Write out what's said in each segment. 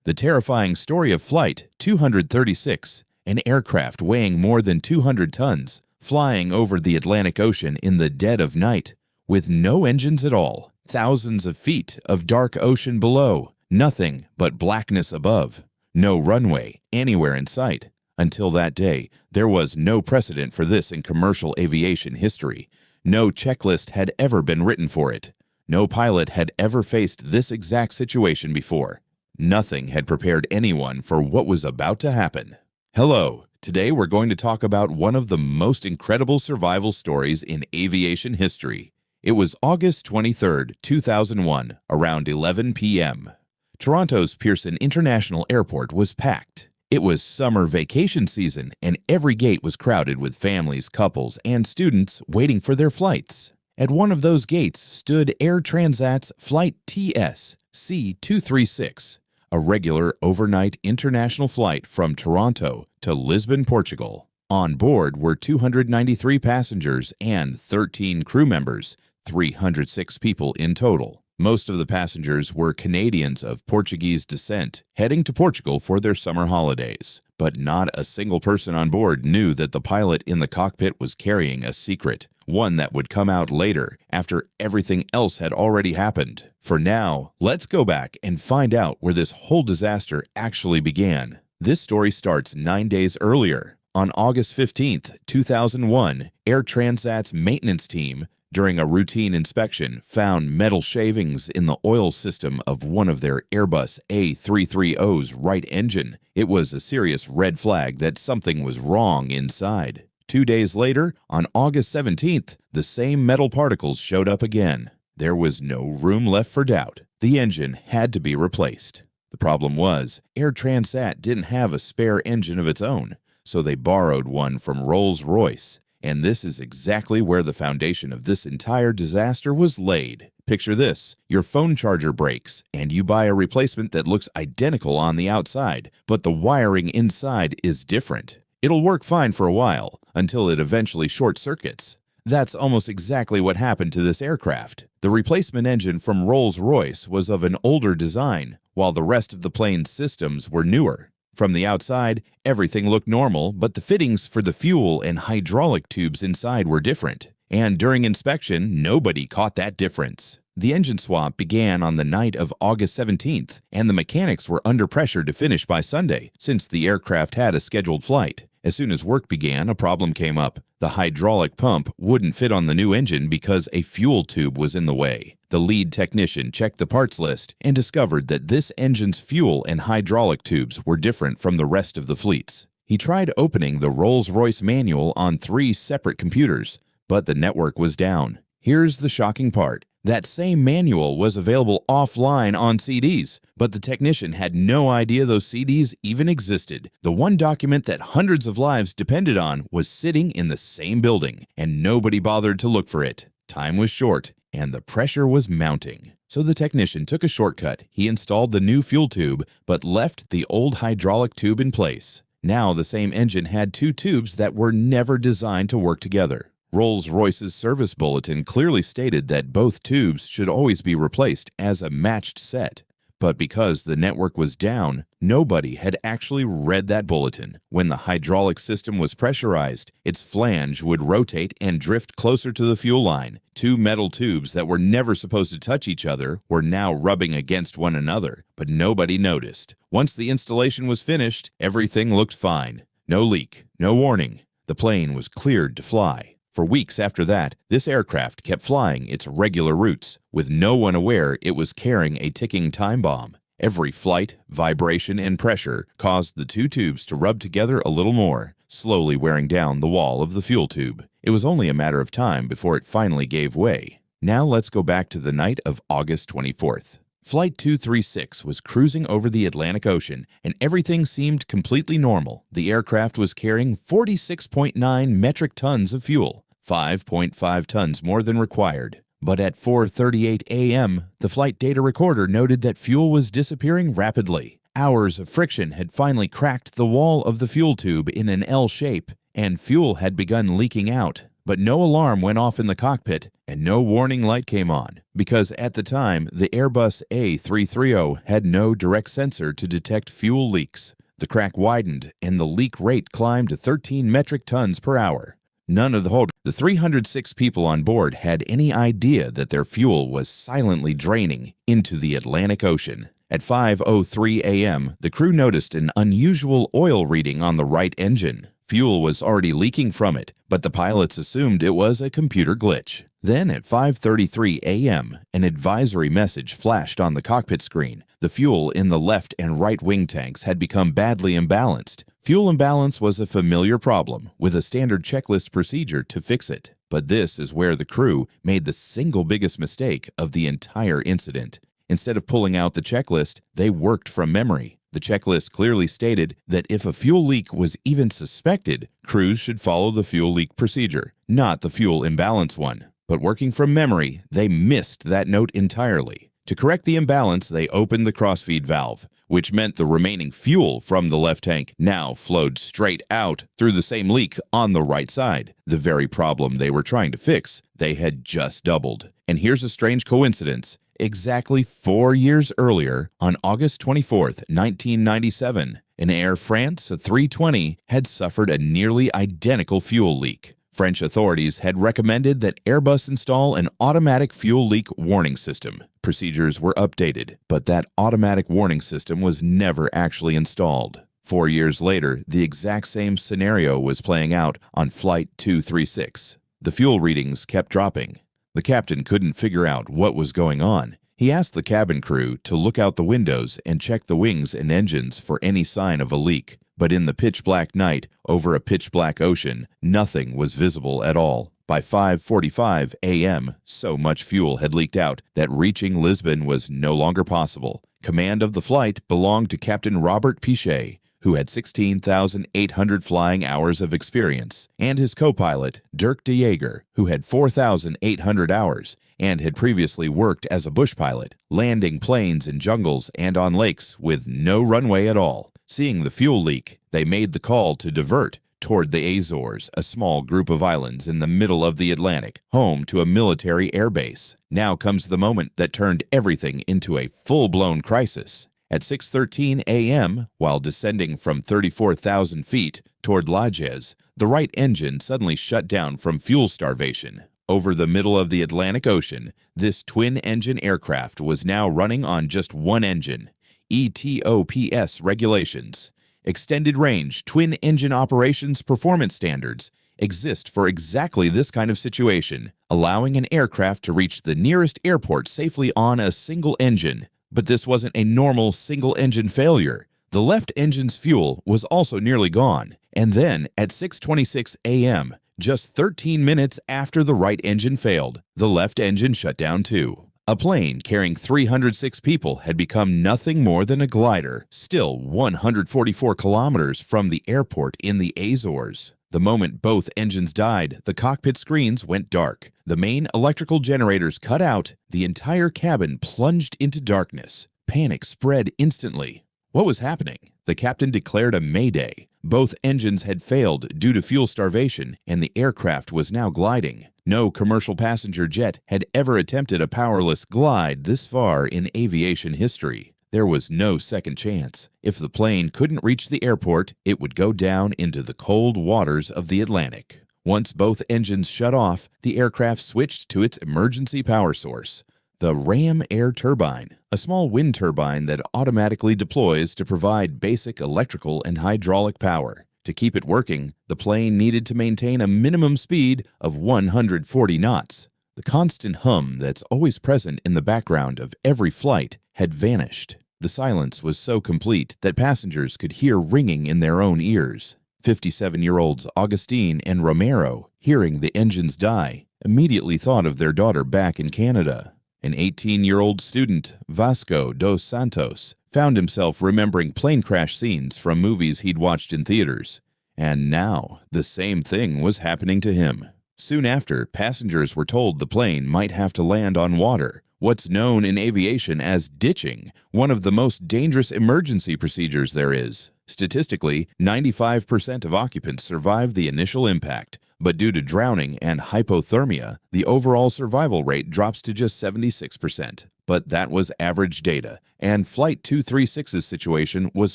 The terrifying story of Flight 236, an aircraft weighing more than 200 tons, flying over the Atlantic Ocean in the dead of night, with no engines at all, thousands of feet of dark ocean below, nothing but blackness above, no runway anywhere in sight. Until that day, there was no precedent for this in commercial aviation history. No checklist had ever been written for it. No pilot had ever faced this exact situation before. Nothing had prepared anyone for what was about to happen. Hello, today we're going to talk about one of the most incredible survival stories in aviation history. It was August 23, 2001, around 11 p.m. Toronto's Pearson International Airport was packed. It was summer vacation season, and every gate was crowded with families, couples, and students waiting for their flights. At one of those gates stood Air Transat's Flight TS C236, a regular overnight international flight from Toronto to Lisbon, Portugal. On board were 293 passengers and 13 crew members, 306 people in total. Most of the passengers were Canadians of Portuguese descent, heading to Portugal for their summer holidays. But not a single person on board knew that the pilot in the cockpit was carrying a secret, one that would come out later, after everything else had already happened. For now, let's go back and find out where this whole disaster actually began. This story starts 9 days earlier. On August 15, 2001, Air Transat's maintenance team, during a routine inspection, found metal shavings in the oil system of one of their Airbus A330's right engine. It was a serious red flag that something was wrong inside. 2 days later, on August 17th, the same metal particles showed up again. There was no room left for doubt. The engine had to be replaced. The problem was, Air Transat didn't have a spare engine of its own, so they borrowed one from Rolls-Royce. And this is exactly where the foundation of this entire disaster was laid. Picture this: your phone charger breaks, and you buy a replacement that looks identical on the outside, but the wiring inside is different. It'll work fine for a while, until it eventually short-circuits. That's almost exactly what happened to this aircraft. The replacement engine from Rolls-Royce was of an older design, while the rest of the plane's systems were newer. From the outside, everything looked normal, but the fittings for the fuel and hydraulic tubes inside were different. And during inspection, nobody caught that difference. The engine swap began on the night of August 17th, and the mechanics were under pressure to finish by Sunday, since the aircraft had a scheduled flight. As soon as work began, a problem came up. The hydraulic pump wouldn't fit on the new engine because a fuel tube was in the way. The lead technician checked the parts list and discovered that this engine's fuel and hydraulic tubes were different from the rest of the fleet's. He tried opening the Rolls-Royce manual on 3 separate computers, but the network was down. Here's the shocking part. That same manual was available offline on CDs, but the technician had no idea those CDs even existed. The one document that hundreds of lives depended on was sitting in the same building, and nobody bothered to look for it. Time was short, and the pressure was mounting. So the technician took a shortcut. He installed the new fuel tube, but left the old hydraulic tube in place. Now the same engine had 2 tubes that were never designed to work together. Rolls-Royce's service bulletin clearly stated that both tubes should always be replaced as a matched set. But because the network was down, nobody had actually read that bulletin. When the hydraulic system was pressurized, its flange would rotate and drift closer to the fuel line. 2 metal tubes that were never supposed to touch each other were now rubbing against one another, but nobody noticed. Once the installation was finished, everything looked fine. No leak, no warning. The plane was cleared to fly. For weeks after that, this aircraft kept flying its regular routes, with no one aware it was carrying a ticking time bomb. Every flight, vibration, and pressure caused the 2 tubes to rub together a little more, slowly wearing down the wall of the fuel tube. It was only a matter of time before it finally gave way. Now let's go back to the night of August 24th. Flight 236 was cruising over the Atlantic Ocean, and everything seemed completely normal. The aircraft was carrying 46.9 metric tons of fuel, 5.5 tons more than required. But at 4:38 a.m., the flight data recorder noted that fuel was disappearing rapidly. Hours of friction had finally cracked the wall of the fuel tube in an L shape, and fuel had begun leaking out. But no alarm went off in the cockpit and no warning light came on, because at the time, the Airbus A330 had no direct sensor to detect fuel leaks. The crack widened and the leak rate climbed to 13 metric tons per hour. None of the 306 people on board had any idea that their fuel was silently draining into the Atlantic Ocean. At 5:03 a.m., the crew noticed an unusual oil reading on the right engine. Fuel was already leaking from it, but the pilots assumed it was a computer glitch. Then at 5:33 a.m., an advisory message flashed on the cockpit screen. The fuel in the left and right wing tanks had become badly imbalanced. Fuel imbalance was a familiar problem, with a standard checklist procedure to fix it. But this is where the crew made the single biggest mistake of the entire incident. Instead of pulling out the checklist, they worked from memory. The checklist clearly stated that if a fuel leak was even suspected, crews should follow the fuel leak procedure, not the fuel imbalance one. But working from memory, they missed that note entirely. To correct the imbalance, they opened the crossfeed valve, which meant the remaining fuel from the left tank now flowed straight out through the same leak on the right side. The very problem they were trying to fix, they had just doubled. And here's a strange coincidence. Exactly 4 years earlier, on August 24, 1997, an Air France A330 had suffered a nearly identical fuel leak. French authorities had recommended that Airbus install an automatic fuel leak warning system. Procedures were updated, but that automatic warning system was never actually installed. 4 years later, the exact same scenario was playing out on Flight 236. The fuel readings kept dropping. The captain couldn't figure out what was going on. He asked the cabin crew to look out the windows and check the wings and engines for any sign of a leak. But in the pitch-black night, over a pitch-black ocean, nothing was visible at all. By 5:45 a.m., so much fuel had leaked out that reaching Lisbon was no longer possible. Command of the flight belonged to Captain Robert Piché, who had 16,800 flying hours of experience, and his co-pilot, Dirk de Jager, who had 4,800 hours and had previously worked as a bush pilot, landing planes in jungles and on lakes with no runway at all. Seeing the fuel leak, they made the call to divert toward the Azores, a small group of islands in the middle of the Atlantic, home to a military airbase. Now comes the moment that turned everything into a full-blown crisis. At 6:13 a.m., while descending from 34,000 feet toward Lajes, the right engine suddenly shut down from fuel starvation. Over the middle of the Atlantic Ocean, this twin-engine aircraft was now running on just one engine. ETOPS regulations, Extended Range Twin-Engine Operations Performance Standards, exist for exactly this kind of situation, allowing an aircraft to reach the nearest airport safely on a single engine. But this wasn't a normal single-engine failure. The left engine's fuel was also nearly gone. And then, at 6:26 a.m., just 13 minutes after the right engine failed, the left engine shut down too. A plane carrying 306 people had become nothing more than a glider, still 144 kilometers from the airport in the Azores. The moment both engines died, the cockpit screens went dark. The main electrical generators cut out. The entire cabin plunged into darkness. Panic spread instantly. What was happening? The captain declared a mayday. Both engines had failed due to fuel starvation, and the aircraft was now gliding. No commercial passenger jet had ever attempted a powerless glide this far in aviation history. There was no second chance. If the plane couldn't reach the airport, it would go down into the cold waters of the Atlantic. Once both engines shut off, the aircraft switched to its emergency power source, the ram air turbine, a small wind turbine that automatically deploys to provide basic electrical and hydraulic power. To keep it working, the plane needed to maintain a minimum speed of 140 knots. The constant hum that's always present in the background of every flight had vanished. The silence was so complete that passengers could hear ringing in their own ears. 57-year-olds Augustine and Romero, hearing the engines die, immediately thought of their daughter back in Canada. An 18-year-old student, Vasco dos Santos, found himself remembering plane crash scenes from movies he'd watched in theaters. And now, the same thing was happening to him. Soon after, passengers were told the plane might have to land on water, what's known in aviation as ditching, one of the most dangerous emergency procedures there is. Statistically, 95% of occupants survive the initial impact. but due to drowning and hypothermia, the overall survival rate drops to just 76%. But that was average data, and Flight 236's situation was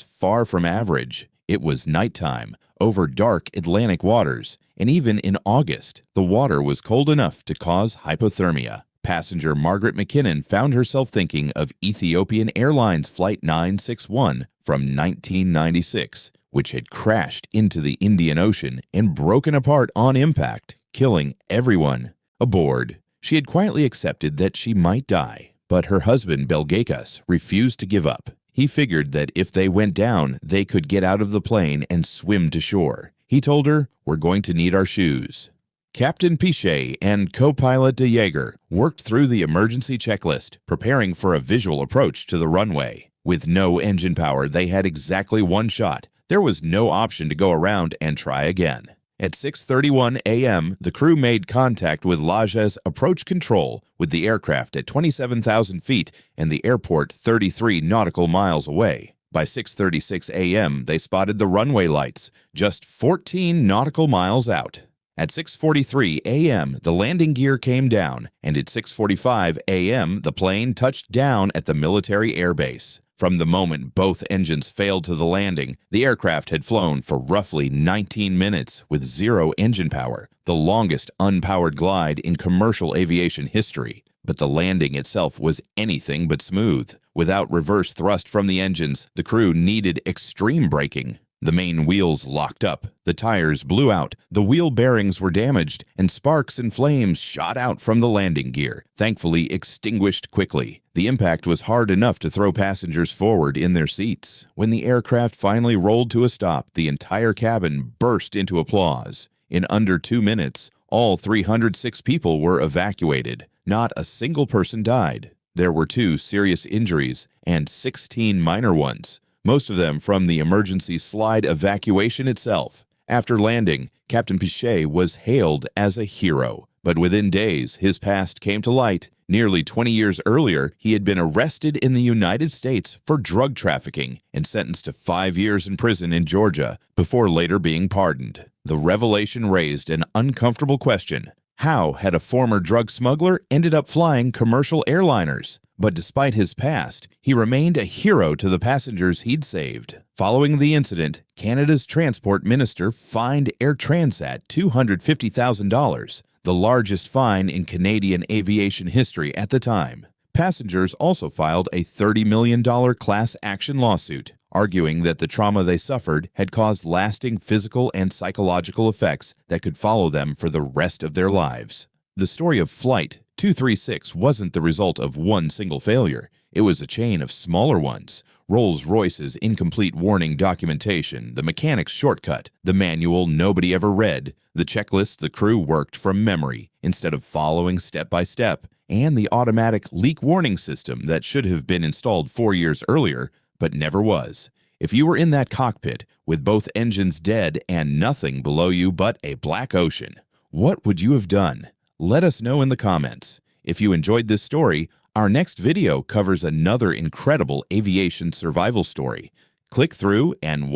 far from average. It was nighttime, over dark Atlantic waters, and even in August, the water was cold enough to cause hypothermia. Passenger Margaret McKinnon found herself thinking of Ethiopian Airlines Flight 961 from 1996, which had crashed into the Indian Ocean and broken apart on impact, killing everyone aboard. She had quietly accepted that she might die, but her husband Belgacus refused to give up. He figured that if they went down, they could get out of the plane and swim to shore. He told her, "We're going to need our shoes." Captain Piché and co-pilot de Jager worked through the emergency checklist, preparing for a visual approach to the runway. With no engine power, they had exactly one shot. There was no option to go around and try again. At 6:31 a.m., the crew made contact with Lajes approach control with the aircraft at 27,000 feet and the airport 33 nautical miles away. By 6:36 a.m., they spotted the runway lights, just 14 nautical miles out. At 6:43 a.m., the landing gear came down, and at 6:45 a.m., the plane touched down at the military airbase. From the moment both engines failed to the landing, the aircraft had flown for roughly 19 minutes with zero engine power, the longest unpowered glide in commercial aviation history. But the landing itself was anything but smooth. Without reverse thrust from the engines, the crew needed extreme braking. The main wheels locked up, the tires blew out, the wheel bearings were damaged, and sparks and flames shot out from the landing gear, thankfully extinguished quickly. The impact was hard enough to throw passengers forward in their seats. When the aircraft finally rolled to a stop, the entire cabin burst into applause. In under 2 minutes, all 306 people were evacuated. Not a single person died. There were 2 serious injuries and 16 minor ones, most of them from the emergency slide evacuation itself. After landing, Captain Piché was hailed as a hero, but within days, his past came to light. Nearly 20 years earlier, he had been arrested in the United States for drug trafficking and sentenced to 5 years in prison in Georgia before later being pardoned. The revelation raised an uncomfortable question. How had a former drug smuggler ended up flying commercial airliners? But despite his past, he remained a hero to the passengers he'd saved. Following the incident, Canada's transport minister fined Air Transat $250,000, the largest fine in Canadian aviation history at the time. Passengers also filed a $30 million class action lawsuit, arguing that the trauma they suffered had caused lasting physical and psychological effects that could follow them for the rest of their lives. The story of Flight 236 wasn't the result of one single failure. It was a chain of smaller ones. Rolls-Royce's incomplete warning documentation, the mechanic's shortcut, the manual nobody ever read, the checklist the crew worked from memory instead of following step by step, and the automatic leak warning system that should have been installed 4 years earlier, but never was. If you were in that cockpit with both engines dead and nothing below you but a black ocean, what would you have done? Let us know in the comments. If you enjoyed this story, our next video covers another incredible aviation survival story. Click through and